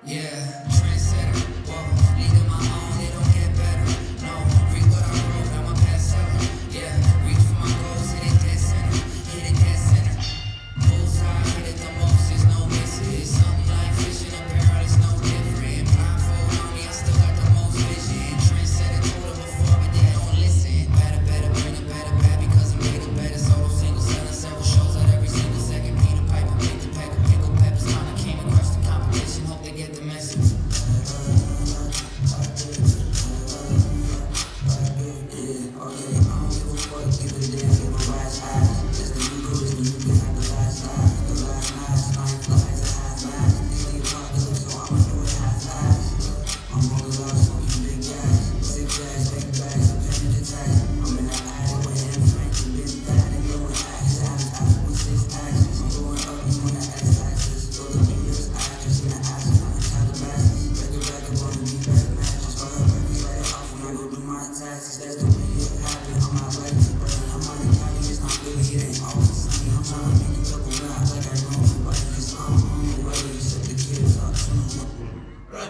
Yeah, trendsetter, whoa, leading my own, it don't get better. No, read what I wrote, I'm a bestseller. Yeah, reach for my goals, hit it dead center, hit it dead center. Bullseye, hit it the most, there's no missing. It's something like fishing a barrel, it's no different. Blindfold on me, I still got the most vision. Trendsetter, told them before, but they don't listen. Better, better, bring it better, bad because I'm bigger, better. Solo single, selling several shows out every single second. Peter Piper, pick the pack of pickle peppers. Time I came across the competition, hope they get the message. Run.